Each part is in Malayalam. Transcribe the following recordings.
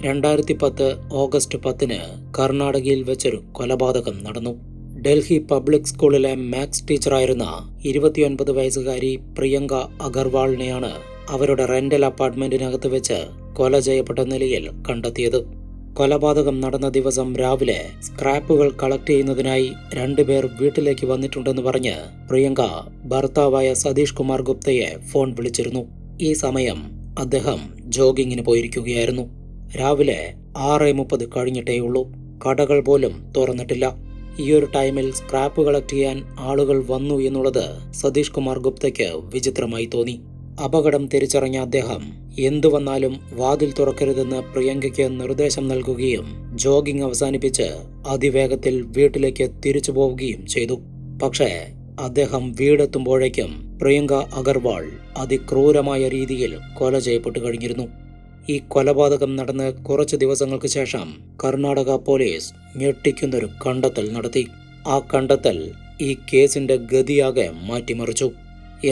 2010 ഓഗസ്റ്റ് 10 കർണാടകയിൽ വെച്ചൊരു കൊലപാതകം നടന്നു. ഡൽഹി പബ്ലിക് സ്കൂളിലെ മാത്സ് ടീച്ചറായിരുന്ന 29 വയസ്സുകാരി പ്രിയങ്ക അഗർവാളിനെയാണ് അവരുടെ റെന്റൽ അപ്പാർട്ട്മെന്റിനകത്ത് വെച്ച് കൊല ചെയ്യപ്പെട്ട നിലയിൽ കണ്ടെത്തിയത്. കൊലപാതകം നടന്ന ദിവസം രാവിലെ സ്ക്രാപ്പുകൾ കളക്ട് ചെയ്യുന്നതിനായി 2 പേർ വീട്ടിലേക്ക് വന്നിട്ടുണ്ടെന്ന് പറഞ്ഞ് പ്രിയങ്ക ഭർത്താവായ സതീഷ് കുമാർ ഗുപ്തയെ ഫോൺ വിളിച്ചിരുന്നു. ഈ സമയം അദ്ദേഹം ജോഗിങ്ങിന് പോയിരിക്കുകയായിരുന്നു. രാവിലെ 6:30 കഴിഞ്ഞിട്ടേയുള്ളൂ. കടകൾ പോലും തുറന്നിട്ടില്ല. ഈയൊരു ടൈമിൽ സ്ക്രാപ്പ് കളക്ട് ചെയ്യാൻ ആളുകൾ വന്നു എന്നുള്ളത് സതീഷ് കുമാർ ഗുപ്തയ്ക്ക് വിചിത്രമായി തോന്നി. അപകടം തിരിച്ചറിഞ്ഞ അദ്ദേഹം എന്തു വന്നാലും വാതിൽ തുറക്കരുതെന്ന് പ്രിയങ്കയ്ക്ക് നിർദ്ദേശം നൽകുകയും ജോഗിംഗ് അവസാനിപ്പിച്ച് അതിവേഗത്തിൽ വീട്ടിലേക്ക് തിരിച്ചു പോവുകയും ചെയ്തു. പക്ഷേ അദ്ദേഹം വീടെത്തുമ്പോഴേക്കും പ്രിയങ്ക അഗർവാൾ അതിക്രൂരമായ രീതിയിൽ കൊല ചെയ്യപ്പെട്ടു കഴിഞ്ഞിരുന്നു. ഈ കൊലപാതകം നടന്ന് കുറച്ച് ദിവസങ്ങൾക്ക് ശേഷം കർണാടക പോലീസ് ഞെട്ടിക്കുന്നൊരു കണ്ടെത്തൽ നടത്തി. ആ കണ്ടെത്തൽ ഈ കേസിന്റെ ഗതിയാകെ മാറ്റിമറിച്ചു.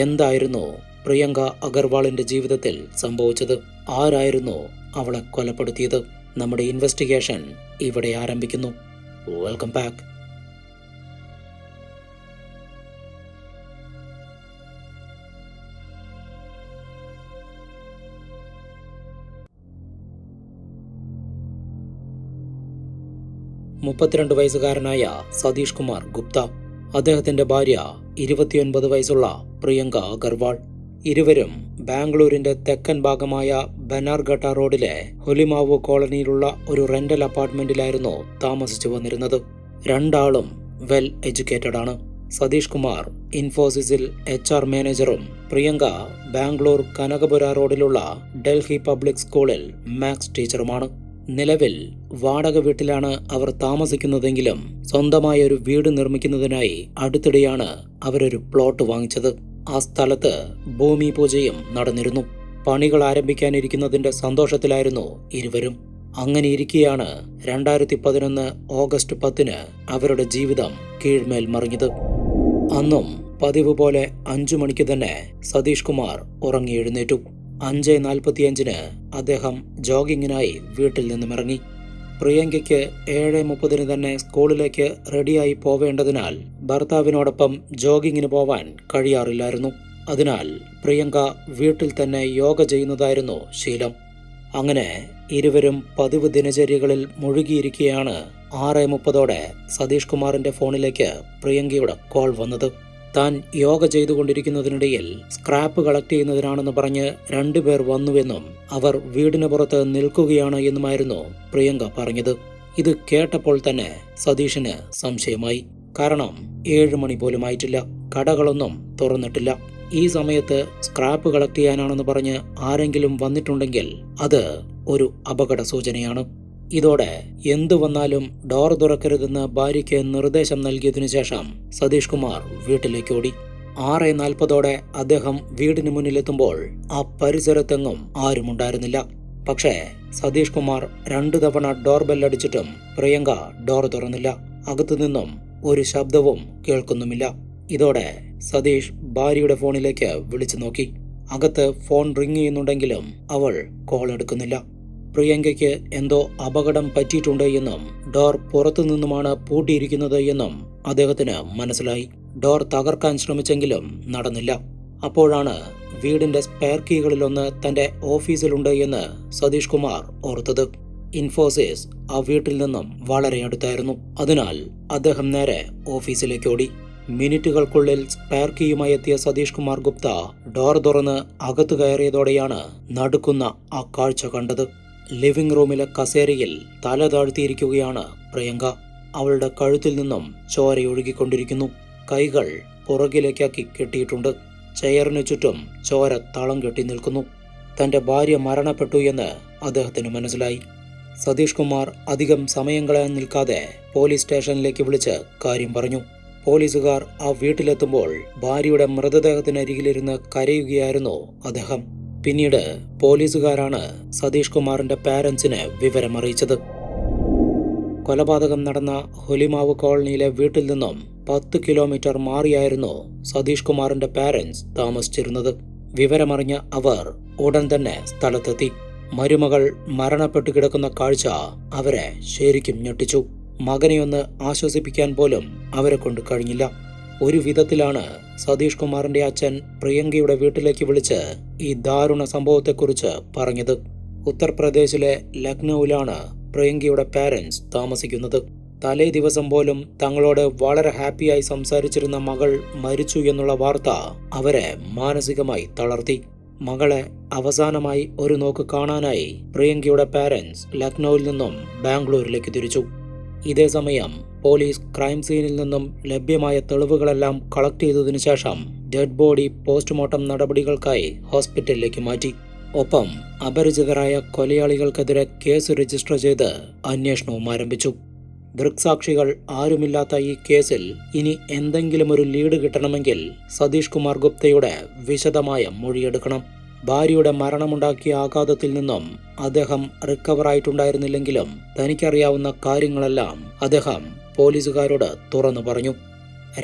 എന്തായിരുന്നു പ്രിയങ്ക അഗർവാളിന്റെ ജീവിതത്തിൽ സംഭവിച്ചത്? ആരായിരുന്നു അവളെ കൊലപ്പെടുത്തിയത്? നമ്മുടെ ഇൻവെസ്റ്റിഗേഷൻ ഇവിടെ ആരംഭിക്കുന്നു. Welcome back. മുപ്പത്തിരണ്ട് വയസ്സുകാരനായ സതീഷ് കുമാർ ഗുപ്ത, അദ്ദേഹത്തിന്റെ ഭാര്യ 29 വയസ്സുള്ള പ്രിയങ്ക അഗർവാൾ. ഇരുവരും ബാംഗ്ലൂരിന്റെ തെക്കൻ ഭാഗമായ ബനാർഘട്ട റോഡിലെ ഹൊലിമാവു കോളനിയിലുള്ള ഒരു റെന്റൽ അപ്പാർട്ട്മെന്റിലായിരുന്നു താമസിച്ചു വന്നിരുന്നത്. രണ്ടാളും വെൽ എഡ്യൂക്കേറ്റഡ് ആണ്. സതീഷ് കുമാർ ഇൻഫോസിസിൽ HR മാനേജറും പ്രിയങ്ക ബാംഗ്ലൂർ കനകപുര റോഡിലുള്ള ഡൽഹി പബ്ലിക് സ്കൂളിൽ മാത്സ് ടീച്ചറുമാണ്. നിലവിൽ വാടക വീട്ടിലാണ് അവർ താമസിക്കുന്നതെങ്കിലും സ്വന്തമായ ഒരു വീട് നിർമ്മിക്കുന്നതിനായി അടുത്തിടെയാണ് അവരൊരു പ്ലോട്ട് വാങ്ങിച്ചത്. ആ സ്ഥലത്ത് ഭൂമി പൂജയും നടന്നിരുന്നു. പണികൾ ആരംഭിക്കാനിരിക്കുന്നതിന്റെ സന്തോഷത്തിലായിരുന്നു ഇരുവരും. അങ്ങനെയിരിക്കെയാണ് 2011 ഓഗസ്റ്റ് 10 അവരുടെ ജീവിതം കീഴ്മേൽ മറിഞ്ഞത്. അന്നും പതിവ് പോലെ 5 മണിക്ക് തന്നെ സതീഷ് കുമാർ ഉറങ്ങി എഴുന്നേറ്റു. 5:45 അദ്ദേഹം ജോഗിങ്ങിനായി വീട്ടിൽ നിന്നും ഇറങ്ങി. പ്രിയങ്കയ്ക്ക് 7:30 തന്നെ സ്കൂളിലേക്ക് റെഡിയായി പോവേണ്ടതിനാൽ ഭർത്താവിനോടൊപ്പം ജോഗിങ്ങിന് പോവാൻ കഴിയാറില്ലായിരുന്നു. അതിനാൽ പ്രിയങ്ക വീട്ടിൽ തന്നെ യോഗ ചെയ്യുന്നതായിരുന്നു ശീലം. അങ്ങനെ ഇരുവരും പതിവ് ദിനചര്യകളിൽ മുഴുകിയിരിക്കെയാണ് 6:30 സതീഷ് കുമാറിന്റെ ഫോണിലേക്ക് പ്രിയങ്കയുടെ കോൾ വന്നത്. താൻ യോഗ ചെയ്തുകൊണ്ടിരിക്കുന്നതിനിടയിൽ സ്ക്രാപ്പ് കളക്ട് ചെയ്യുന്നതിനാണെന്ന് പറഞ്ഞ് 2 പേർ വന്നുവെന്നും അവർ വീടിന് പുറത്ത് നിൽക്കുകയാണ് എന്നുമായിരുന്നു പ്രിയങ്ക പറഞ്ഞത്. ഇത് കേട്ടപ്പോൾ തന്നെ സതീഷിന് സംശയമായി. കാരണം 7 മണി പോലും ആയിട്ടില്ല, കടകളൊന്നും തുറന്നിട്ടില്ല. ഈ സമയത്ത് സ്ക്രാപ്പ് കളക്ട് ചെയ്യാനാണെന്ന് പറഞ്ഞ് ആരെങ്കിലും വന്നിട്ടുണ്ടെങ്കിൽ അത് ഒരു അപകട സൂചനയാണ്. ഇതോടെ എന്തു വന്നാലും ഡോർ തുറക്കരുതെന്ന് ഭാര്യയ്ക്ക് നിർദ്ദേശം നൽകിയതിനു ശേഷം സതീഷ് കുമാർ വീട്ടിലേക്ക് ഓടി. 6:40 അദ്ദേഹം വീടിന് മുന്നിലെത്തുമ്പോൾ ആ പരിസരത്തെങ്ങും ആരുമുണ്ടായിരുന്നില്ല. പക്ഷേ സതീഷ് കുമാർ 2 തവണ ഡോർ ബെല്ലടിച്ചിട്ടും പ്രിയങ്ക ഡോർ തുറന്നില്ല. അകത്തു നിന്നും ഒരു ശബ്ദവും കേൾക്കുന്നുമില്ല. ഇതോടെ സതീഷ് ഭാര്യയുടെ ഫോണിലേക്ക് വിളിച്ചു നോക്കി. അകത്ത് ഫോൺ റിങ് ചെയ്യുന്നുണ്ടെങ്കിലും അവൾ കോൾ എടുക്കുന്നില്ല. പ്രിയങ്കയ്ക്ക് എന്തോ അപകടം പറ്റിയിട്ടുണ്ട് എന്നും ഡോർ പുറത്തു നിന്നുമാണ് പൂട്ടിയിരിക്കുന്നത് എന്നും അദ്ദേഹത്തിന് മനസ്സിലായി. ഡോർ തകർക്കാൻ ശ്രമിച്ചെങ്കിലും നടന്നില്ല. അപ്പോഴാണ് വീടിന്റെ സ്പെയർ കീകളിലൊന്ന് തന്റെ ഓഫീസിലുണ്ട് എന്ന് സതീഷ് കുമാർ ഓർത്തത്. ഇൻഫോസിസ് ആ വീട്ടിൽ നിന്നും വളരെ അടുത്തായിരുന്നു. അതിനാൽ അദ്ദേഹം നേരെ ഓഫീസിലേക്ക് ഓടി. മിനിറ്റുകൾക്കുള്ളിൽ സ്പെയർ കീയുമായി എത്തിയ സതീഷ് കുമാർ ഗുപ്ത ഡോർ തുറന്ന് അകത്തു കയറിയതോടെയാണ് നടുക്കുന്ന ആ കാഴ്ച കണ്ടത്. ലിവിംഗ് റൂമിലെ കസേരയിൽ തല താഴ്ത്തിയിരിക്കുകയാണ് പ്രിയങ്ക. അവളുടെ കഴുത്തിൽ നിന്നും ചോരയൊഴുകിക്കൊണ്ടിരിക്കുന്നു. കൈകൾ പുറകിലേക്കാക്കി കെട്ടിയിട്ടുണ്ട്. ചെയറിന് ചുറ്റും ചോര തളം കെട്ടി നിൽക്കുന്നു. തന്റെ ഭാര്യ മരണപ്പെട്ടു എന്ന് അദ്ദേഹത്തിന് മനസ്സിലായി. സതീഷ് കുമാർ അധികം സമയം കളയാൻ നിൽക്കാതെ പോലീസ് സ്റ്റേഷനിലേക്ക് വിളിച്ച് കാര്യം പറഞ്ഞു. പോലീസുകാർ ആ വീട്ടിലെത്തുമ്പോൾ ഭാര്യയുടെ മൃതദേഹത്തിനരികിലിരുന്ന് കരയുകയായിരുന്നു അദ്ദേഹം. പിന്നീട് പോലീസുകാരാണ് സതീഷ് കുമാറിന്റെ പാരന്റ്സിനെ വിവരമറിയിച്ചത്. കൊലപാതകം നടന്ന ഹൊലിമാവ് കോളനിയിലെ വീട്ടിൽ നിന്നും 10 കിലോമീറ്റർ മാറിയായിരുന്നു സതീഷ് കുമാറിന്റെ പാരന്റ്സ് താമസിച്ചിരുന്നത്. വിവരമറിഞ്ഞ അവർ ഉടൻ തന്നെ സ്ഥലത്തെത്തി. മരുമകൾ മരണപ്പെട്ടു കിടക്കുന്ന കാഴ്ച അവരെ ശരിക്കും ഞെട്ടിച്ചു. മകനെയൊന്ന് ആശ്വസിപ്പിക്കാൻ പോലും അവരെ കൊണ്ട് കഴിഞ്ഞില്ല. ഒരു വിധത്തിലാണ് സതീഷ് കുമാറിന്റെ അച്ഛൻ പ്രിയങ്കയുടെ വീട്ടിലേക്ക് വിളിച്ച് ഈ ദാരുണ സംഭവത്തെക്കുറിച്ച് പറഞ്ഞത്. ഉത്തർപ്രദേശിലെ ലക്നൌവിലാണ് പ്രിയങ്കയുടെ പാരന്റ്സ് താമസിക്കുന്നത്. തലേ ദിവസം പോലും തങ്ങളോട് വളരെ ഹാപ്പിയായി സംസാരിച്ചിരുന്ന മകൾ മരിച്ചു എന്നുള്ള വാർത്ത അവരെ മാനസികമായി തളർത്തി. മകളെ അവസാനമായി ഒരു നോക്ക് കാണാനായി പ്രിയങ്കയുടെ പാരന്റ്സ് ലക്നൌവിൽ നിന്നും ബാംഗ്ലൂരിലേക്ക് തിരിച്ചു. ഇതേ സമയം പോലീസ് ക്രൈം സീനിൽ നിന്നും ലഭ്യമായ തെളിവുകളെല്ലാം കളക്ട് ചെയ്തതിനു ശേഷം ഡെഡ് ബോഡി പോസ്റ്റ്മോർട്ടം നടപടികൾക്കായി ഹോസ്പിറ്റലിലേക്ക് മാറ്റി. ഒപ്പം അപരിചിതരായ കൊലയാളികൾക്കെതിരെ കേസ് രജിസ്റ്റർ ചെയ്ത് അന്വേഷണവും ആരംഭിച്ചു. ദൃക്സാക്ഷികൾ ആരുമില്ലാത്ത ഈ കേസിൽ ഇനി എന്തെങ്കിലും ഒരു ലീഡ് കിട്ടണമെങ്കിൽ സതീഷ് കുമാർ ഗുപ്തയുടെ വിശദമായ മൊഴിയെടുക്കണം. ഭാര്യയുടെ മരണമുണ്ടാക്കിയ ആഘാതത്തിൽ നിന്നും അദ്ദേഹം റിക്കവറായിട്ടുണ്ടായിരുന്നില്ലെങ്കിലും തനിക്കറിയാവുന്ന കാര്യങ്ങളെല്ലാം അദ്ദേഹം പോലീസുകാരോട് തുറന്നു പറഞ്ഞു.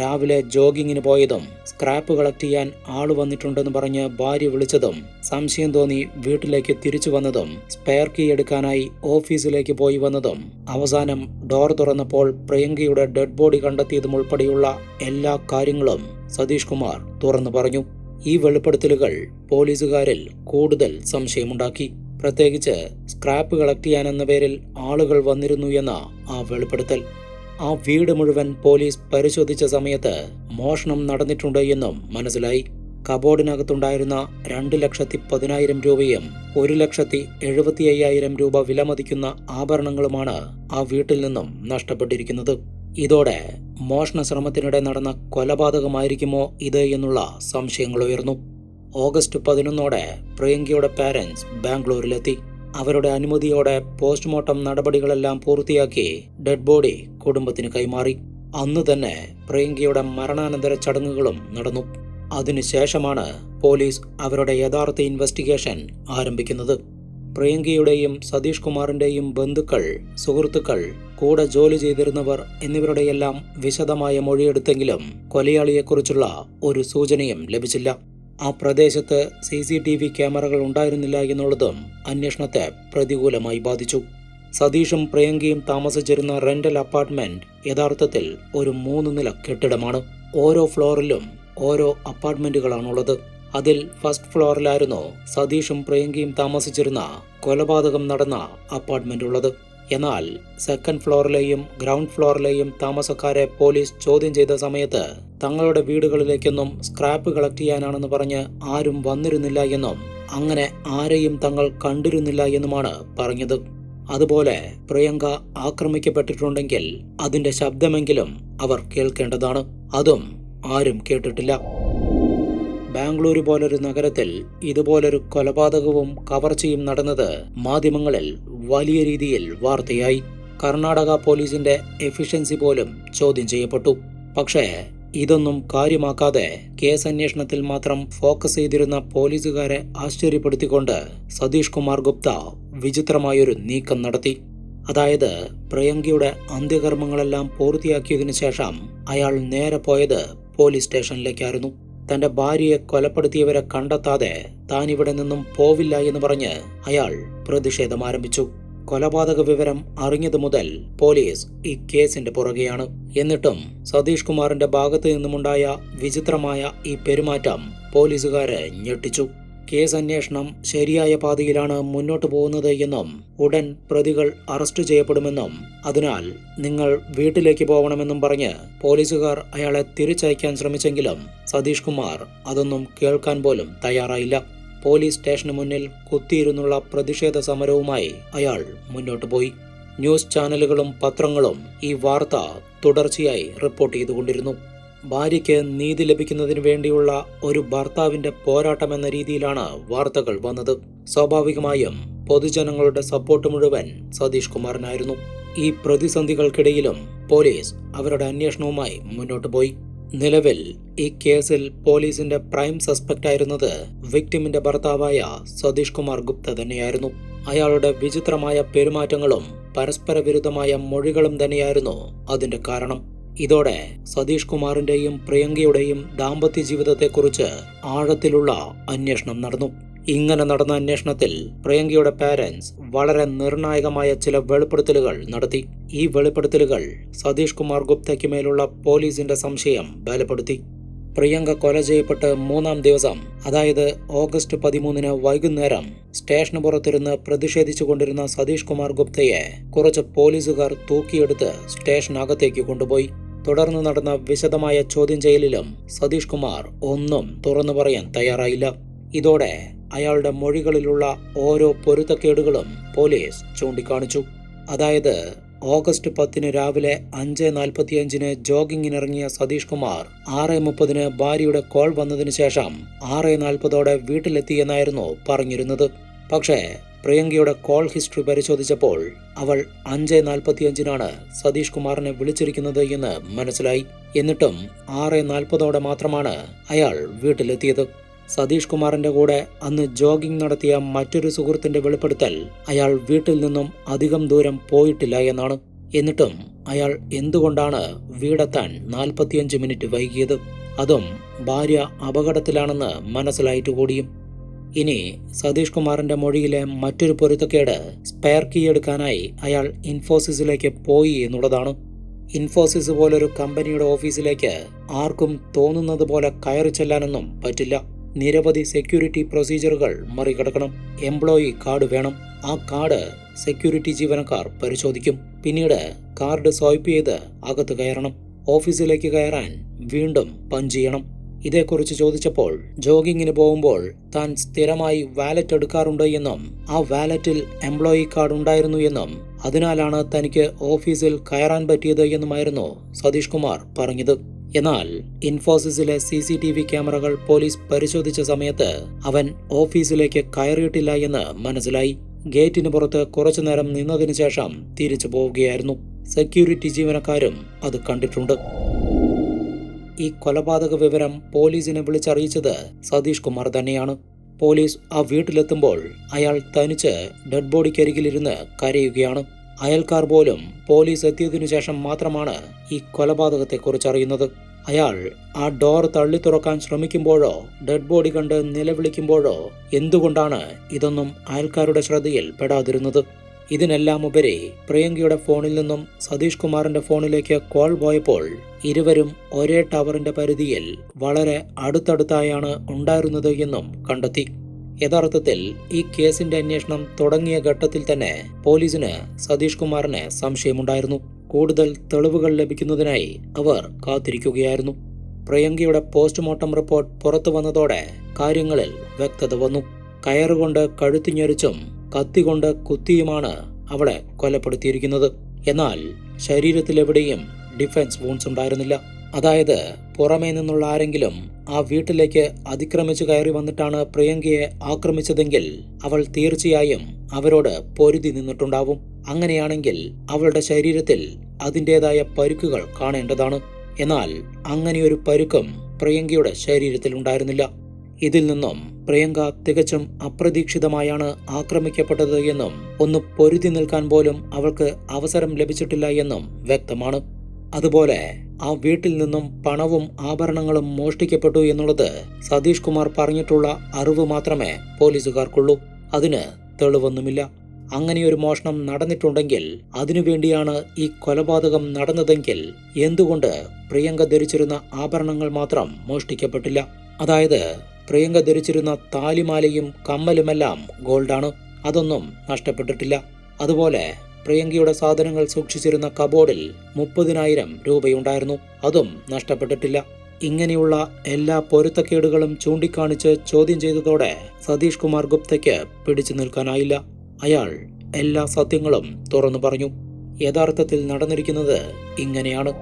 രാവിലെ ജോഗിങ്ങിന് പോയതും സ്ക്രാപ്പ് കളക്ട് ചെയ്യാൻ ആള് വന്നിട്ടുണ്ടെന്ന് പറഞ്ഞ് ഭാര്യ വിളിച്ചതും സംശയം തോന്നി വീട്ടിലേക്ക് തിരിച്ചു വന്നതും സ്പെയർ കീ എടുക്കാനായി ഓഫീസിലേക്ക് പോയി വന്നതും അവസാനം ഡോർ തുറന്നപ്പോൾ പ്രിയങ്കയുടെ ഡെഡ് ബോഡി കണ്ടെത്തിയതും ഉൾപ്പെടെയുള്ള എല്ലാ കാര്യങ്ങളും സതീഷ് കുമാർ തുറന്നു പറഞ്ഞു. ഈ വെളിപ്പെടുത്തലുകൾ പോലീസുകാരിൽ കൂടുതൽ സംശയമുണ്ടാക്കി. പ്രത്യേകിച്ച് സ്ക്രാപ്പ് കളക്ട് ചെയ്യാനെന്ന പേരിൽ ആളുകൾ വന്നിരുന്നു എന്ന ആ വെളിപ്പെടുത്തൽ. ആ വീട് മുഴുവൻ പോലീസ് പരിശോധിച്ച സമയത്ത് മോഷണം നടന്നിട്ടുണ്ട് എന്നും മനസ്സിലായി. കബോർഡിനകത്തുണ്ടായിരുന്ന 2,10,000 രൂപയും 1,75,000 രൂപ വിലമതിക്കുന്ന ആഭരണങ്ങളുമാണ് ആ വീട്ടിൽ നിന്നും നഷ്ടപ്പെട്ടിരിക്കുന്നത്. ഇതോടെ മോഷണ ശ്രമത്തിനിടെ നടന്ന കൊലപാതകമായിരിക്കുമോ ഇത് എന്നുള്ള സംശയങ്ങൾ ഉയർന്നു. ഓഗസ്റ്റ് 11 പ്രിയങ്കയുടെ പാരന്റ്സ് ബാംഗ്ലൂരിലെത്തി. അവരുടെ അനുമതിയോടെ പോസ്റ്റ്മോർട്ടം നടപടികളെല്ലാം പൂർത്തിയാക്കി ഡെഡ് ബോഡി കുടുംബത്തിന് കൈമാറി. അന്ന് തന്നെ പ്രിയങ്കയുടെ മരണാനന്തര ചടങ്ങുകളും നടന്നു. അതിനുശേഷമാണ് പോലീസ് അവരുടെ യഥാർത്ഥ ഇൻവെസ്റ്റിഗേഷൻ ആരംഭിക്കുന്നത്. പ്രിയങ്കയുടെയും സതീഷ് കുമാറിന്റെയും ബന്ധുക്കൾ, സുഹൃത്തുക്കൾ, കൂടെ ജോലി ചെയ്തിരുന്നവർ എന്നിവരുടെയെല്ലാം വിശദമായ മൊഴിയെടുത്തെങ്കിലും കൊലയാളിയെക്കുറിച്ചുള്ള ഒരു സൂചനയും ലഭിച്ചില്ല. ആ പ്രദേശത്ത് CCTV ക്യാമറകൾ ഉണ്ടായിരുന്നില്ല എന്നുള്ളതും അന്വേഷണത്തെ പ്രതികൂലമായി ബാധിച്ചു. സതീഷും പ്രിയങ്കയും താമസിച്ചിരുന്ന റെന്റൽ അപ്പാർട്ട്മെന്റ് യഥാർത്ഥത്തിൽ ഒരു 3 നില കെട്ടിടമാണ്. ഓരോ ഫ്ലോറിലും ഓരോ അപ്പാർട്ട്മെന്റുകളാണുള്ളത്. അതിൽ ഫസ്റ്റ് ഫ്ലോറിലായിരുന്നു സതീഷും പ്രിയങ്കയും താമസിച്ചിരുന്ന കൊലപാതകം നടന്ന അപ്പാർട്ട്മെന്റ് ഉള്ളത്. എന്നാൽ സെക്കൻഡ് ഫ്ലോറിലെയും ഗ്രൗണ്ട് ഫ്ലോറിലെയും താമസക്കാരെ പോലീസ് ചോദ്യം ചെയ്ത സമയത്ത് തങ്ങളുടെ വീടുകളിലേക്കൊന്നും സ്ക്രാപ്പ് കളക്ട് ചെയ്യാനാണെന്ന് പറഞ്ഞ് ആരും വന്നിരുന്നില്ല എന്നും അങ്ങനെ ആരെയും തങ്ങൾ കണ്ടിരുന്നില്ല എന്നുമാണ് പറഞ്ഞത്. അതുപോലെ പ്രിയങ്ക ആക്രമിക്കപ്പെട്ടിട്ടുണ്ടെങ്കിൽ അതിന്റെ ശബ്ദമെങ്കിലും അവർ കേൾക്കേണ്ടതാണ്. അതും ആരും കേട്ടിട്ടില്ല. ബാംഗ്ലൂരു പോലൊരു നഗരത്തിൽ ഇതുപോലൊരു കൊലപാതകവും കവർച്ചയും നടന്നത് മാധ്യമങ്ങളിൽ വലിയ രീതിയിൽ വാർത്തയായി. കർണാടക പോലീസിന്റെ എഫിഷ്യൻസി പോലും ചോദ്യം ചെയ്യപ്പെട്ടു. പക്ഷേ ഇതൊന്നും കാര്യമാക്കാതെ കേസ് അന്വേഷണത്തിൽ മാത്രം ഫോക്കസ് ചെയ്തിരുന്ന പോലീസുകാരെ ആശ്ചര്യപ്പെടുത്തിക്കൊണ്ട് സതീഷ് കുമാർ ഗുപ്ത വിചിത്രമായൊരു നീക്കം നടത്തി. അതായത് പ്രിയങ്കയുടെ അന്ത്യകർമ്മങ്ങളെല്ലാം പൂർത്തിയാക്കിയതിനു ശേഷം അയാൾ നേരെ പോയത് പോലീസ് സ്റ്റേഷനിലേക്കായിരുന്നു. തന്റെ ഭാര്യയെ കൊലപ്പെടുത്തിയവരെ കണ്ടെത്താതെ താൻ ഇവിടെ നിന്നും പോവില്ല എന്ന് പറഞ്ഞ് അയാൾ പ്രതിഷേധം ആരംഭിച്ചു. കൊലപാതക വിവരം അറിഞ്ഞതു മുതൽ പോലീസ് ഈ കേസിന്റെ പുറകെയാണ്. എന്നിട്ടും സതീഷ് കുമാറിന്റെ ഭാഗത്തു നിന്നുമുണ്ടായ വിചിത്രമായ ഈ പെരുമാറ്റം പോലീസുകാരെ ഞെട്ടിച്ചു. കേസ് അന്വേഷണം ശരിയായ പാതയിലാണ് മുന്നോട്ടു പോകുന്നത് എന്നും ഉടൻ പ്രതികൾ അറസ്റ്റ് ചെയ്യപ്പെടുമെന്നും അതിനാൽ നിങ്ങൾ വീട്ടിലേക്ക് പോകണമെന്നും പറഞ്ഞ് പോലീസുകാർ അയാളെ തിരിച്ചയക്കാൻ ശ്രമിച്ചെങ്കിലും സതീഷ് കുമാർ അതൊന്നും കേൾക്കാൻ പോലും തയ്യാറായില്ല. പോലീസ് സ്റ്റേഷന് മുന്നിൽ കുത്തിയിരുന്നുള്ള പ്രതിഷേധ സമരവുമായി അയാൾ മുന്നോട്ടു പോയി. ന്യൂസ് ചാനലുകളും പത്രങ്ങളും ഈ വാർത്ത തുടർച്ചയായി റിപ്പോർട്ട് ചെയ്തുകൊണ്ടിരുന്നു. ഭാര്യയ്ക്ക് നീതി ലഭിക്കുന്നതിന് വേണ്ടിയുള്ള ഒരു ഭർത്താവിന്റെ പോരാട്ടം എന്ന രീതിയിലാണ് വാർത്തകൾ വന്നത്. സ്വാഭാവികമായും പൊതുജനങ്ങളുടെ സപ്പോർട്ട് മുഴുവൻ സതീഷ് കുമാറിനായിരുന്നു. ഈ പ്രതിസന്ധികൾക്കിടയിലും പോലീസ് അവരുടെ അന്വേഷണവുമായി മുന്നോട്ടു പോയി. നിലവിൽ ഈ കേസിൽ പോലീസിന്റെ പ്രൈം സസ്പെക്ട് ആയിരുന്നത് വിക്ടിമിന്റെ ഭർത്താവായ സതീഷ് കുമാർ ഗുപ്ത തന്നെയായിരുന്നു. അയാളുടെ വിചിത്രമായ പെരുമാറ്റങ്ങളും പരസ്പര വിരുദ്ധമായ മൊഴികളും തന്നെയായിരുന്നു അതിന്റെ കാരണം. ഇതോടെ സതീഷ് കുമാറിന്റെയും പ്രിയങ്കയുടെയും ദാമ്പത്യ ജീവിതത്തെക്കുറിച്ച് ആഴത്തിലുള്ള അന്വേഷണം നടന്നു. ഇങ്ങനെ നടന്ന അന്വേഷണത്തിൽ പ്രിയങ്കയുടെ പാരന്റ്സ് വളരെ നിർണായകമായ ചില വെളിപ്പെടുത്തലുകൾ നടത്തി. ഈ വെളിപ്പെടുത്തലുകൾ സതീഷ് കുമാർ ഗുപ്തയ്ക്ക് മേലുള്ള പോലീസിന്റെ സംശയം ബലപ്പെടുത്തി. പ്രിയങ്ക കൊല ചെയ്യപ്പെട്ട് 3-ാം ദിവസം, അതായത് ഓഗസ്റ്റ് 13-ന് വൈകുന്നേരം സ്റ്റേഷന് പുറത്തിരുന്ന് പ്രതിഷേധിച്ചുകൊണ്ടിരുന്ന സതീഷ് കുമാർ ഗുപ്തയെ കുറച്ച് പോലീസുകാർ തൂക്കിയെടുത്ത് സ്റ്റേഷനകത്തേക്ക് കൊണ്ടുപോയി. തുടർന്ന് നടന്ന വിശദമായ ചോദ്യം ചെയ്യലിലും സതീഷ് കുമാർ ഒന്നും തുറന്നു പറയാൻ തയ്യാറായില്ല. ഇതോടെ അയാളുടെ മൊഴികളിലുള്ള ഓരോ പൊരുത്തക്കേടുകളും പോലീസ് ചൂണ്ടിക്കാണിച്ചു. അതായത് ഓഗസ്റ്റ് 10-ന് രാവിലെ 5:45-ന് ജോഗിങ്ങിനിറങ്ങിയ സതീഷ് കുമാർ 6:30-ന് ഭാര്യയുടെ കോൾ വന്നതിന് ശേഷം 6:40-ഓടെ വീട്ടിലെത്തിയെന്നായിരുന്നു പറഞ്ഞിരുന്നത്. പക്ഷേ പ്രിയങ്കയുടെ കോൾ ഹിസ്റ്ററി പരിശോധിച്ചപ്പോൾ അവൾ 5:45-നാണ് സതീഷ് കുമാറിനെ വിളിച്ചിരിക്കുന്നത് എന്ന് മനസ്സിലായി. എന്നിട്ടും 6:40-ഓടെ മാത്രമാണ് അയാൾ വീട്ടിലെത്തിയത്. സതീഷ് കുമാറിന്റെ കൂടെ അന്ന് ജോഗിംഗ് നടത്തിയ മറ്റൊരു സുഹൃത്തിന്റെ വെളിപ്പെടുത്തൽ അയാൾ വീട്ടിൽ നിന്നും അധികം ദൂരം പോയിട്ടില്ല എന്നാണ്. എന്നിട്ടും അയാൾ എന്തുകൊണ്ടാണ് വീടെത്താൻ 45 മിനിറ്റ് വൈകിയത്? അതും ഭാര്യ അപകടത്തിലാണെന്ന് മനസ്സിലായിട്ട് കൂടിയും. ഇനി സതീഷ് കുമാറിന്റെ മൊഴിയിലെ മറ്റൊരു പൊരുത്തക്കേട് സ്പെയർ കീ എടുക്കാനായി അയാൾ ഇൻഫോസിസിലേക്ക് പോയി എന്നുള്ളതാണ്. ഇൻഫോസിസ് പോലൊരു കമ്പനിയുടെ ഓഫീസിലേക്ക് ആർക്കും തോന്നുന്നത് പോലെ കയറി ചെല്ലാനൊന്നും പറ്റില്ല. നിരവധി സെക്യൂരിറ്റി പ്രൊസീജിയറുകൾ മറികടക്കണം. എംപ്ലോയി കാർഡ് വേണം. ആ കാർഡ് സെക്യൂരിറ്റി ജീവനക്കാർ പരിശോധിക്കും. പിന്നീട് കാർഡ് സ്വൈപ്പ് ചെയ്ത് അകത്ത് കയറണം. ഓഫീസിലേക്ക് കയറാൻ വീണ്ടും പഞ്ച് ചെയ്യണം. ഇതേക്കുറിച്ച് ചോദിച്ചപ്പോൾ ജോഗിങ്ങിന് പോകുമ്പോൾ താൻ സ്ഥിരമായി വാലറ്റ് എടുക്കാറുണ്ട് എന്നും ആ വാലറ്റിൽ എംപ്ലോയി കാർഡ് ഉണ്ടായിരുന്നു എന്നും അതിനാലാണ് തനിക്ക് ഓഫീസിൽ കയറാൻ പറ്റിയത് എന്നുമായിരുന്നു സതീഷ് കുമാർ പറഞ്ഞത്. എന്നാൽ ഇൻഫോസിസിലെ CCTV ക്യാമറകൾ പോലീസ് പരിശോധിച്ച സമയത്ത് അവൻ ഓഫീസിലേക്ക് കയറിയിട്ടില്ല എന്ന് മനസ്സിലായി. ഗേറ്റിന് പുറത്ത് കുറച്ചുനേരം നിന്നതിനു ശേഷം തിരിച്ചു പോവുകയായിരുന്നു. സെക്യൂരിറ്റി ജീവനക്കാരും അത് കണ്ടിട്ടുണ്ട്. ഈ കൊലപാതക വിവരം പോലീസിനെ വിളിച്ചറിയിച്ചത് സതീഷ് കുമാർ തന്നെയാണ്. പോലീസ് ആ വീട്ടിലെത്തുമ്പോൾ അയാൾ തനിച്ച് ഡെഡ് ബോഡിക്കരികിലിരുന്ന് കരയുകയാണ്. അയൽക്കാർ പോലും പോലീസ് എത്തിയതിനു ശേഷം മാത്രമാണ് ഈ കൊലപാതകത്തെക്കുറിച്ച് അറിയുന്നത്. അയാൾ ആ ഡോർ തള്ളി തുറക്കാൻ ശ്രമിക്കുമ്പോഴോ ഡെഡ് ബോഡി കണ്ട് നിലവിളിക്കുമ്പോഴോ എന്തുകൊണ്ടാണ് ഇതൊന്നും അയൽക്കാരുടെ ശ്രദ്ധയിൽ പെടാതിരുന്നത്? ഇതിനെല്ലാം ഉപരി പ്രിയങ്കയുടെ ഫോണിൽ നിന്നും സതീഷ് കുമാറിന്റെ ഫോണിലേക്ക് കോൾ പോയപ്പോൾ ഇരുവരും ഒരേ ടവറിന്റെ പരിധിയിൽ വളരെ അടുത്തടുത്തായാണ് ഉണ്ടായിരുന്നത് എന്നും കണ്ടെത്തി. യഥാർത്ഥത്തിൽ ഈ കേസിന്റെ അന്വേഷണം തുടങ്ങിയ ഘട്ടത്തിൽ തന്നെ പോലീസിന് സതീഷ് കുമാറിന് സംശയമുണ്ടായിരുന്നു. കൂടുതൽ തെളിവുകൾ ലഭിക്കുന്നതിനായി അവർ കാത്തിരിക്കുകയായിരുന്നു. പ്രിയങ്കയുടെ പോസ്റ്റ്മോർട്ടം റിപ്പോർട്ട് പുറത്തു വന്നതോടെ കാര്യങ്ങളിൽ വ്യക്തത വന്നു. കയറുകൊണ്ട് കഴുത്തിഞ്ഞെരിച്ചും കത്തികൊണ്ട് കുത്തിയുമാണ് അവളെ കൊലപ്പെടുത്തിയിരിക്കുന്നത്. എന്നാൽ ശരീരത്തിലെവിടെയും ഡിഫൻസ് വൂൺസ് ഉണ്ടായിരുന്നില്ല. അതായത് പുറമേ നിന്നുള്ള ആരെങ്കിലും ആ വീട്ടിലേക്ക് അതിക്രമിച്ചു കയറി വന്നിട്ടാണ് പ്രിയങ്കയെ ആക്രമിച്ചതെങ്കിൽ അവൾ തീർച്ചയായും അവരോട് പൊരുതി നിന്നിട്ടുണ്ടാവും. അങ്ങനെയാണെങ്കിൽ അവളുടെ ശരീരത്തിൽ അതിൻ്റെതായ പരുക്കുകൾ കാണേണ്ടതാണ്. എന്നാൽ അങ്ങനെയൊരു പരുക്കും പ്രിയങ്കയുടെ ശരീരത്തിൽ ഉണ്ടായിരുന്നില്ല. ഇതിൽ നിന്നും പ്രിയങ്ക തികച്ചും അപ്രതീക്ഷിതമായാണ് ആക്രമിക്കപ്പെട്ടത് എന്നും ഒന്ന് പൊരുതി നിൽക്കാൻ പോലും അവൾക്ക് അവസരം ലഭിച്ചിട്ടില്ല എന്നും വ്യക്തമാണ്. അതുപോലെ ആ വീട്ടിൽ നിന്നും പണവും ആഭരണങ്ങളും മോഷ്ടിക്കപ്പെട്ടു എന്നുള്ളത് സതീഷ് കുമാർ പറഞ്ഞിട്ടുള്ള അറിവ് മാത്രമേ പോലീസുകാർക്കുള്ളൂ. അതിന് തെളിവൊന്നുമില്ല. അങ്ങനെയൊരു മോഷണം നടന്നിട്ടുണ്ടെങ്കിൽ അതിനുവേണ്ടിയാണ് ഈ കൊലപാതകം നടന്നതെങ്കിൽ എന്തുകൊണ്ട് പ്രിയങ്ക ധരിച്ചിരുന്ന ആഭരണങ്ങൾ മാത്രം മോഷ്ടിക്കപ്പെട്ടില്ല? അതായത് പ്രിയങ്ക ധരിച്ചിരുന്ന താലിമാലയും കമ്മലുമെല്ലാം ഗോൾഡാണ്. അതൊന്നും നഷ്ടപ്പെട്ടിട്ടില്ല. അതുപോലെ പ്രിയങ്കയുടെ സാധനങ്ങൾ സൂക്ഷിച്ചിരുന്ന കബോർഡിൽ 30,000 രൂപയുണ്ടായിരുന്നു. അതും നഷ്ടപ്പെട്ടിട്ടില്ല. ഇങ്ങനെയുള്ള എല്ലാ പൊരുത്തക്കേടുകളും ചൂണ്ടിക്കാണിച്ച് ചോദ്യം ചെയ്തതോടെ സതീഷ് കുമാർ ഗുപ്തയ്ക്ക് പിടിച്ചു നിൽക്കാനായില്ല. അയാൾ എല്ലാ സത്യങ്ങളും തുറന്നു പറഞ്ഞു. യഥാർത്ഥത്തിൽ നടന്നിരിക്കുന്നത് ഇങ്ങനെയാണ്.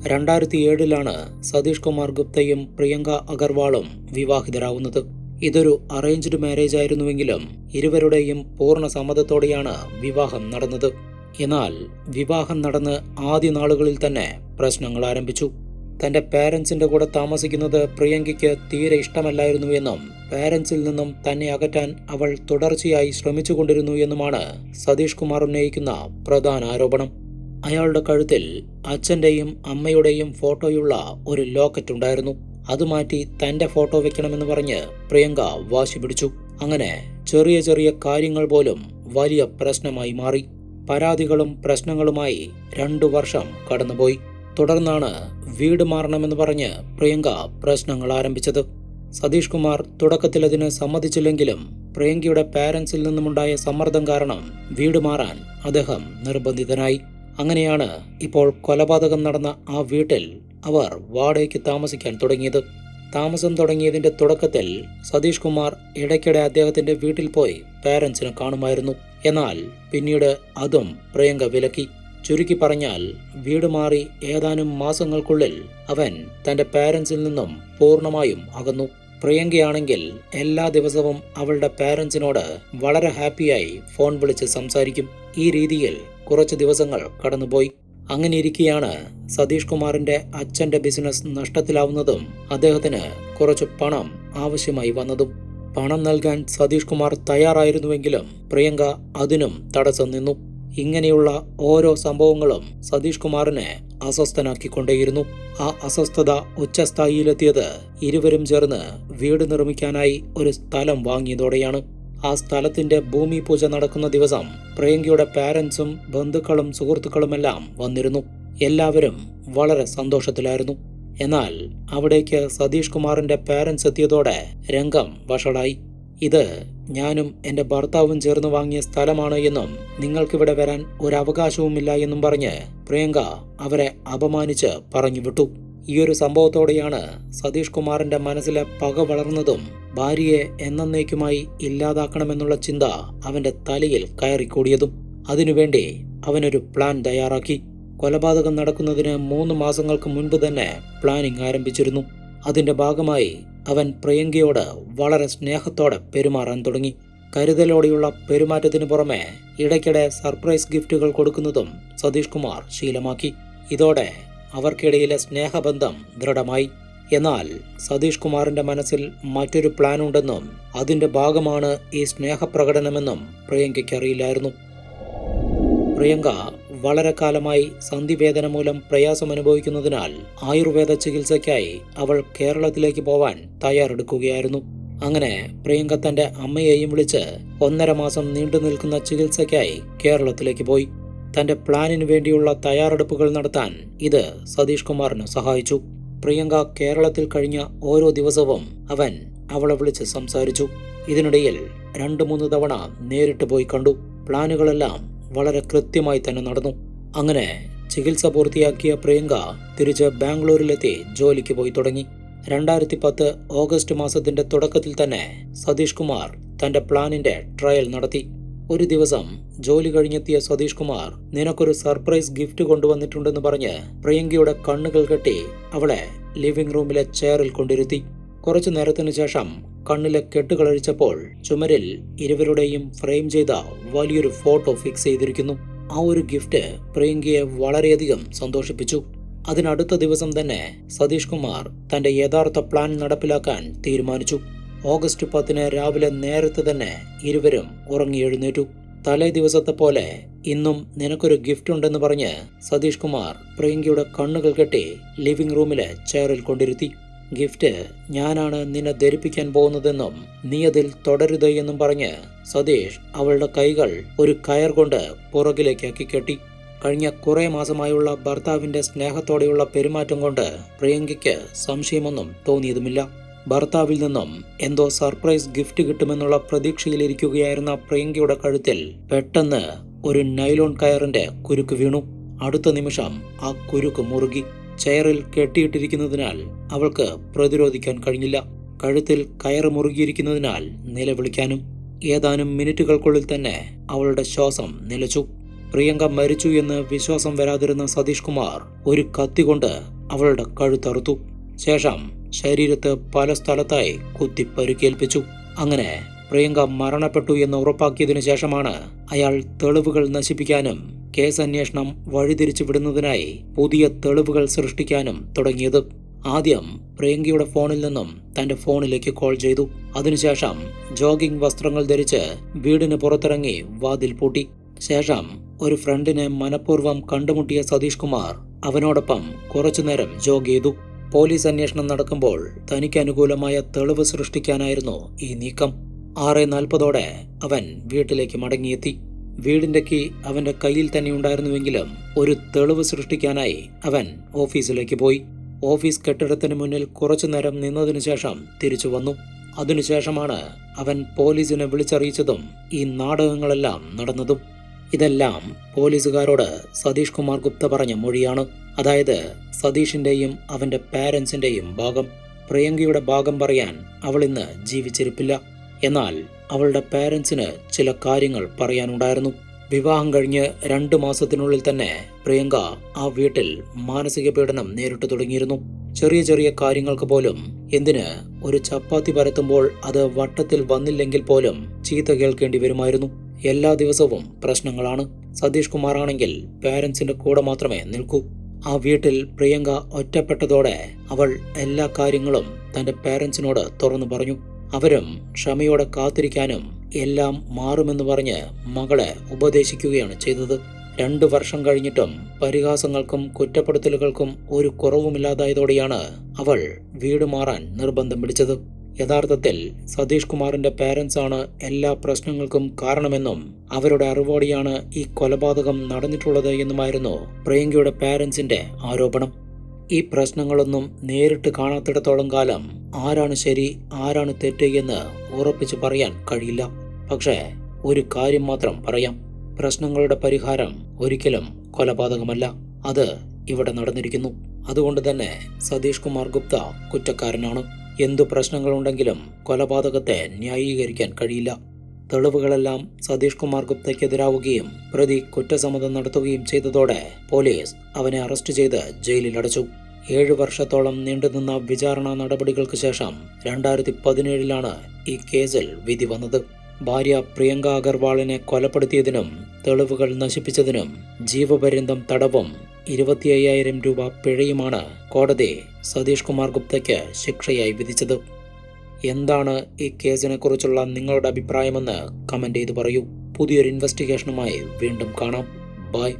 2007-ലാണ് സതീഷ് കുമാർ ഗുപ്തയും പ്രിയങ്ക അഗർവാളും വിവാഹിതരാവുന്നത്. ഇതൊരു അറേഞ്ച്ഡ് മാരേജ് ആയിരുന്നുവെങ്കിലും ഇരുവരുടെയും പൂർണ്ണ സമ്മതത്തോടെയാണ് വിവാഹം നടന്നത്. എന്നാൽ വിവാഹം നടന്ന് ആദ്യ നാളുകളിൽ തന്നെ പ്രശ്നങ്ങൾ ആരംഭിച്ചു. തന്റെ പാരന്റ്സിന്റെ കൂടെ താമസിക്കുന്നത് പ്രിയങ്കയ്ക്ക് തീരെ ഇഷ്ടമല്ലായിരുന്നു എന്നും പാരന്റ്സിൽ നിന്നും തന്നെ അകറ്റാൻ അവൾ തുടർച്ചയായി ശ്രമിച്ചുകൊണ്ടിരുന്നു എന്നുമാണ് സതീഷ് കുമാർ ഉന്നയിക്കുന്ന പ്രധാന ആരോപണം. അയാളുടെ കഴുത്തിൽ അച്ഛന്റെയും അമ്മയുടെയും ഫോട്ടോയുള്ള ഒരു ലോക്കറ്റ് ഉണ്ടായിരുന്നു. അത് മാറ്റി തന്റെ ഫോട്ടോ വെക്കണമെന്ന് പറഞ്ഞ് പ്രിയങ്ക വാശി പിടിച്ചു. അങ്ങനെ ചെറിയ ചെറിയ കാര്യങ്ങൾ പോലും വലിയ പ്രശ്നമായി മാറി. പരാതികളും പ്രശ്നങ്ങളുമായി 2 വർഷം കടന്നുപോയി. തുടർന്നാണ് വീട് മാറണമെന്ന് പറഞ്ഞ് പ്രിയങ്ക പ്രശ്നങ്ങൾ ആരംഭിച്ചത്. സതീഷ് കുമാർ തുടക്കത്തിൽ അതിന് സമ്മതിച്ചില്ലെങ്കിലും പ്രിയങ്കയുടെ പാരന്റ്സിൽ നിന്നുമുണ്ടായ സമ്മർദ്ദം കാരണം വീട് മാറാൻ അദ്ദേഹം നിർബന്ധിതനായി. അങ്ങനെയാണ് ഇപ്പോൾ കൊലപാതകം നടന്ന ആ വീട്ടിൽ അവർ വാടകയ്ക്ക് താമസിക്കാൻ തുടങ്ങിയത്. താമസം തുടങ്ങിയതിന്റെ തുടക്കത്തിൽ സതീഷ് കുമാർ ഇടയ്ക്കിടെ അദ്ദേഹത്തിന്റെ വീട്ടിൽ പോയി പാരന്റ്സിനെ കാണുമായിരുന്നു. എന്നാൽ പിന്നീട് അതും പ്രിയങ്ക വിലക്കി. ചുരുക്കി പറഞ്ഞാൽ വീട് മാറി ഏതാനും മാസങ്ങൾക്കുള്ളിൽ അവൻ തന്റെ പാരന്റ്സിൽ നിന്നും പൂർണ്ണമായും അകന്നു. പ്രിയങ്കയാണെങ്കിൽ എല്ലാ ദിവസവും അവളുടെ പാരന്റ്സിനോട് വളരെ ഹാപ്പിയായി ഫോൺ വിളിച്ച് സംസാരിക്കും. ഈ രീതിയിൽ കുറച്ച് ദിവസങ്ങൾ കടന്നുപോയി. അങ്ങനെയിരിക്കെയാണ് സതീഷ് കുമാറിന്റെ അച്ഛന്റെ ബിസിനസ് നഷ്ടത്തിലാവുന്നതും അദ്ദേഹത്തിന് കുറച്ച് പണം ആവശ്യമായി വന്നതും. പണം നൽകാൻ സതീഷ് കുമാർ തയ്യാറായിരുന്നുവെങ്കിലും പ്രിയങ്ക അതിനും തടസ്സം നിന്നു. ഇങ്ങനെയുള്ള ഓരോ സംഭവങ്ങളും സതീഷ് കുമാറിനെ അസ്വസ്ഥനാക്കിക്കൊണ്ടേയിരുന്നു. ആ അസ്വസ്ഥത ഉച്ചസ്ഥായിയിലെത്തിയത് ഇരുവരും ചേർന്ന് വീട് നിർമ്മിക്കാനായി ഒരു സ്ഥലം വാങ്ങിയതോടെയാണ്. ആ സ്ഥലത്തിന്റെ ഭൂമി പൂജ നടക്കുന്ന ദിവസം പ്രിയങ്കയുടെ പാരന്റ്സും ബന്ധുക്കളും സുഹൃത്തുക്കളുമെല്ലാം വന്നിരുന്നു. എല്ലാവരും വളരെ സന്തോഷത്തിലായിരുന്നു. എന്നാൽ അവിടേക്ക് സതീഷ് കുമാറിന്റെ പാരന്റ്സ് എത്തിയതോടെ രംഗം വഷളായി. ഇത് ഞാനും എന്റെ ഭർത്താവും ചേർന്ന് വാങ്ങിയ സ്ഥലമാണ് എന്നും നിങ്ങൾക്കിവിടെ വരാൻ ഒരവകാശവുമില്ല എന്നും പറഞ്ഞ് പ്രിയങ്ക അവരെ അപമാനിച്ച് പറഞ്ഞുവിട്ടു. ഈയൊരു സംഭവത്തോടെയാണ് സതീഷ് കുമാറിന്റെ മനസ്സിലെ പക വളർന്നതും ഭാര്യയെ എന്നേക്കുമായി ഇല്ലാതാക്കണമെന്നുള്ള ചിന്ത അവന്റെ തലയിൽ കയറിക്കൂടിയതും. അതിനുവേണ്ടി അവനൊരു പ്ലാൻ തയ്യാറാക്കി. കൊലപാതകം നടക്കുന്നതിന് 3 മാസങ്ങൾക്ക് മുൻപ് തന്നെ പ്ലാനിംഗ് ആരംഭിച്ചിരുന്നു. അതിന്റെ ഭാഗമായി അവൻ പ്രിയങ്കയോട് വളരെ സ്നേഹത്തോടെ പെരുമാറാൻ തുടങ്ങി. കരുതലോടെയുള്ള പെരുമാറ്റത്തിന് പുറമെ ഇടയ്ക്കിടെ സർപ്രൈസ് ഗിഫ്റ്റുകൾ കൊടുക്കുന്നതും സതീഷ് കുമാർ ശീലമാക്കി. ഇതോടെ അവർക്കിടയിലെ സ്നേഹബന്ധം ദൃഢമായി. എന്നാൽ സതീഷ് കുമാറിന്റെ മനസ്സിൽ മറ്റൊരു പ്ലാൻ ഉണ്ടെന്നും അതിന്റെ ഭാഗമാണ് ഈ സ്നേഹപ്രകടനമെന്നും പ്രിയങ്കയ്ക്കറിയില്ലായിരുന്നു. പ്രിയങ്ക വളരെ കാലമായി സന്ധിവേദന മൂലം പ്രയാസം അനുഭവിക്കുന്നതിനാൽ ആയുർവേദ ചികിത്സയ്ക്കായി അവൾ കേരളത്തിലേക്ക് പോവാൻ തയ്യാറെടുക്കുകയായിരുന്നു. അങ്ങനെ പ്രിയങ്ക തന്റെ അമ്മയെയും വിളിച്ച് 1.5 മാസം നീണ്ടു നിൽക്കുന്ന ചികിത്സയ്ക്കായി കേരളത്തിലേക്ക് പോയി. തന്റെ പ്ലാനിന് വേണ്ടിയുള്ള തയ്യാറെടുപ്പുകൾ നടത്താൻ ഇത് സതീഷ് കുമാറിന് സഹായിച്ചു. പ്രിയങ്ക കേരളത്തിൽ കഴിഞ്ഞ ഓരോ ദിവസവും അവൻ അവളെ വിളിച്ച് സംസാരിച്ചു. ഇതിനിടയിൽ 2-3 തവണ നേരിട്ട് പോയി കണ്ടു. പ്ലാനുകളെല്ലാം വളരെ കൃത്യമായി തന്നെ നടന്നു. അങ്ങനെ ചികിത്സ പൂർത്തിയാക്കിയ പ്രിയങ്ക തിരിച്ച് ബാംഗ്ലൂരിലെത്തി ജോലിക്ക് പോയി തുടങ്ങി. 2010 ഓഗസ്റ്റ് മാസത്തിന്റെ തുടക്കത്തിൽ തന്നെ സതീഷ് കുമാർ തന്റെ പ്ലാനിന്റെ ട്രയൽ നടത്തി. ഒരു ദിവസം ജോലി കഴിഞ്ഞെത്തിയ സതീഷ് കുമാർ നിനക്കൊരു സർപ്രൈസ് ഗിഫ്റ്റ് കൊണ്ടുവന്നിട്ടുണ്ടെന്ന് പറഞ്ഞ് പ്രിയങ്കയുടെ കണ്ണുകൾ കെട്ടി അവളെ ലിവിംഗ് റൂമിലെ ചെയറിൽ കൊണ്ടിരുത്തി. കുറച്ചു നേരത്തിനു ശേഷം കണ്ണിലെ കെട്ടുകളഴിച്ചപ്പോൾ ചുമരിൽ ഇരുവരുടെയും ഫ്രെയിം ചെയ്ത വലിയൊരു ഫോട്ടോ ഫിക്സ് ചെയ്തിരിക്കുന്നു. ആ ഒരു ഗിഫ്റ്റ് പ്രിയങ്കയെ വളരെയധികം സന്തോഷിപ്പിച്ചു. അതിനടുത്ത ദിവസം തന്നെ സതീഷ് കുമാർ തന്റെ യഥാർത്ഥ പ്ലാൻ നടപ്പിലാക്കാൻ തീരുമാനിച്ചു. ഓഗസ്റ്റ് 10 രാവിലെ നേരത്തെ തന്നെ ഇരുവരും ഉറങ്ങി എഴുന്നേറ്റു. തലേ ദിവസത്തെ പോലെ ഇന്നും നിനക്കൊരു ഗിഫ്റ്റ് ഉണ്ടെന്ന് പറഞ്ഞ് സതീഷ് കുമാർ പ്രിയങ്കയുടെ കണ്ണുകൾ കെട്ടി ലിവിംഗ് റൂമിലെ ചെയറിൽ കൊണ്ടിരുത്തി. ഗിഫ്റ്റ് ഞാനാണ് നിന്നെ ധരിപ്പിക്കാൻ പോകുന്നതെന്നും നീ അതിൽ തുടരുത് എന്നും പറഞ്ഞ് സതീഷ് അവളുടെ കൈകൾ ഒരു കയർ കൊണ്ട് പുറകിലേക്കാക്കി കെട്ടി. കഴിഞ്ഞ കുറെ മാസമായുള്ള ഭർത്താവിന്റെ സ്നേഹത്തോടെയുള്ള പെരുമാറ്റം കൊണ്ട് പ്രിയങ്കയ്ക്ക് സംശയമൊന്നും തോന്നിയതുമില്ല. ഭർത്താവിൽ നിന്നും എന്തോ സർപ്രൈസ് ഗിഫ്റ്റ് കിട്ടുമെന്നുള്ള പ്രതീക്ഷയിലിരിക്കുകയായിരുന്ന പ്രിയങ്കയുടെ കഴുത്തിൽ പെട്ടെന്ന് ഒരു നൈലോൺ കയറിന്റെ കുരുക്ക് വീണു. അടുത്ത നിമിഷം ആ കുരുക്ക് മുറുകി. ചെയറിൽ കെട്ടിയിട്ടിരിക്കുന്നതിനാൽ അവൾക്ക് പ്രതിരോധിക്കാൻ കഴിഞ്ഞില്ല. കഴുത്തിൽ കയറ് മുറുകിയിരിക്കുന്നതിനാൽ നിലവിളിക്കാനും. ഏതാനും മിനിറ്റുകൾക്കുള്ളിൽ തന്നെ അവളുടെ ശ്വാസം നിലച്ചു. പ്രിയങ്ക മരിച്ചു എന്ന് വിശ്വാസം വരാതിരുന്ന സതീഷ് കുമാർ ഒരു കത്തി കൊണ്ട് അവളുടെ കഴുത്തറുത്തു. ശേഷം ശരീരത്ത് പല സ്ഥലത്തായി കുത്തി പരിക്കേൽപ്പിച്ചു. അങ്ങനെ പ്രിയങ്ക മരണപ്പെട്ടു എന്ന് ഉറപ്പാക്കിയതിനു ശേഷമാണ് അയാൾ തെളിവുകൾ നശിപ്പിക്കാനും കേസ് അന്വേഷണം വഴിതിരിച്ചു വിടുന്നതിനായി പുതിയ തെളിവുകൾ സൃഷ്ടിക്കാനും തുടങ്ങിയത്. ആദ്യം പ്രിയങ്കയുടെ ഫോണിൽ നിന്നും തന്റെ ഫോണിലേക്ക് കോൾ ചെയ്തു. അതിനുശേഷം ജോഗിംഗ് വസ്ത്രങ്ങൾ ധരിച്ച് വീടിന് പുറത്തിറങ്ങി വാതിൽ പൂട്ടി. ശേഷം ഒരു ഫ്രണ്ടിനെ മനഃപൂർവ്വം കണ്ടുമുട്ടിയ സതീഷ് കുമാർ അവനോടൊപ്പം കുറച്ചുനേരം ജോഗ് ചെയ്തു. പോലീസ് അന്വേഷണം നടക്കുമ്പോൾ തനിക്ക് അനുകൂലമായ തെളിവ് സൃഷ്ടിക്കാനായിരുന്നു ഈ നീക്കം. 6:40 അവൻ വീട്ടിലേക്ക് മടങ്ങിയെത്തി. വീടിന്റെ കീ അവന്റെ കയ്യിൽ തന്നെ ഉണ്ടായിരുന്നുവെങ്കിലും ഒരു തെളിവ് സൃഷ്ടിക്കാനായി അവൻ ഓഫീസിലേക്ക് പോയി. ഓഫീസ് കെട്ടിടത്തിന് മുന്നിൽ കുറച്ചുനേരം നിന്നതിനു ശേഷം തിരിച്ചു വന്നു. അതിനുശേഷമാണ് അവൻ പോലീസിനെ വിളിച്ചറിയിച്ചതും ഈ നാടകങ്ങളെല്ലാം നടന്നതും. ഇതെല്ലാം പോലീസുകാരോട് സതീഷ് കുമാർ ഗുപ്ത പറഞ്ഞ മൊഴിയാണ്. അതായത് സതീഷിന്റെയും അവന്റെ പാരൻസിന്റെയും ഭാഗം. പ്രിയങ്കയുടെ ഭാഗം പറയാൻ അവൾ ഇന്ന് ജീവിച്ചിരിപ്പില്ല. എന്നാൽ അവളുടെ പാരൻസിന് ചില കാര്യങ്ങൾ പറയാനുണ്ടായിരുന്നു. വിവാഹം കഴിഞ്ഞ് 2 മാസത്തിനുള്ളിൽ തന്നെ പ്രിയങ്ക ആ വീട്ടിൽ മാനസിക പീഡനം നേരിട്ടു തുടങ്ങിയിരുന്നു. ചെറിയ ചെറിയ കാര്യങ്ങൾക്ക് പോലും, എന്തിന് ഒരു ചപ്പാത്തി പരത്തുമ്പോൾ അത് വട്ടത്തിൽ വന്നില്ലെങ്കിൽ പോലും ചീത്ത കേൾക്കേണ്ടി വരുമായിരുന്നു. എല്ലാ ദിവസവും പ്രശ്നങ്ങളാണ്. സതീഷ് കുമാർ ആണെങ്കിൽ പാരൻസിന്റെ കൂടെ മാത്രമേ നിൽക്കൂ. ആ വീട്ടിൽ പ്രിയങ്ക ഒറ്റപ്പെട്ടതോടെ അവൾ എല്ലാ കാര്യങ്ങളും തന്റെ പാരൻസിനോട് തുറന്നു പറഞ്ഞു. അവരും ക്ഷമയോടെ കാത്തിരിക്കാനും എല്ലാം മാറുമെന്ന് പറഞ്ഞ് മകളെ ഉപദേശിക്കുകയാണ് ചെയ്തത്. 2 വർഷം കഴിഞ്ഞിട്ടും പരിഹാസങ്ങൾക്കും കുറ്റപ്പെടുത്തലുകൾക്കും ഒരു കുറവുമില്ലാതായതോടെയാണ് അവൾ വീട് മാറാൻ നിർബന്ധം പിടിച്ചത്. യഥാർത്ഥത്തിൽ സതീഷ് കുമാറിന്റെ പാരൻസ് ആണ് എല്ലാ പ്രശ്നങ്ങൾക്കും കാരണമെന്നും അവരുടെ അറിവോടെയാണ് ഈ കൊലപാതകം നടന്നിട്ടുള്ളത് എന്നുമായിരുന്നു പ്രിയങ്കയുടെ പാരൻസിന്റെ ആരോപണം. ഈ പ്രശ്നങ്ങളൊന്നും നേരിട്ട് കാണാത്തിടത്തോളം കാലം ആരാണ് ശരി ആരാണ് തെറ്റ് എന്ന് ഉറപ്പിച്ച് പറയാൻ കഴിയില്ല. പക്ഷേ ഒരു കാര്യം മാത്രം പറയാം, പ്രശ്നങ്ങളുടെ പരിഹാരം ഒരിക്കലും കൊലപാതകമല്ല. അത് ഇവിടെ നടന്നിരിക്കുന്നു. അതുകൊണ്ട് തന്നെ സതീഷ് കുമാർ ഗുപ്ത കുറ്റക്കാരനാണ്. എന്തു പ്രശ്നങ്ങളുണ്ടെങ്കിലും കൊലപാതകത്തെ ന്യായീകരിക്കാൻ കഴിയില്ല. തെളിവുകളെല്ലാം സതീഷ് കുമാർ ഗുപ്തയ്ക്കെതിരാവുകയും പ്രതി കുറ്റസമ്മതം നടത്തുകയും ചെയ്തതോടെ പോലീസ് അവനെ അറസ്റ്റ് ചെയ്ത് ജയിലിലടച്ചു. 7 വർഷത്തോളം നീണ്ടുനിന്ന വിചാരണ നടപടികൾക്ക് ശേഷം 2017 ഈ കേസിൽ വിധി വന്നത്. ഭാര്യ പ്രിയങ്ക അഗർവാളിനെ കൊലപ്പെടുത്തിയതിനും തെളിവുകൾ നശിപ്പിച്ചതിനും ജീവപര്യന്തം തടവും 25,000 രൂപ പിഴയുമാണ് കോടതി സതീഷ് കുമാർ ഗുപ്തയ്ക്ക് ശിക്ഷയായി വിധിച്ചത്. എന്താണ് ഈ കേസിനെ കുറിച്ചുള്ള നിങ്ങളുടെ അഭിപ്രായമെന്ന് കമന്റ് ചെയ്ത് പറയൂ. പുതിയൊരു ഇൻവെസ്റ്റിഗേഷനുമായി വീണ്ടും കാണാം. ബൈ.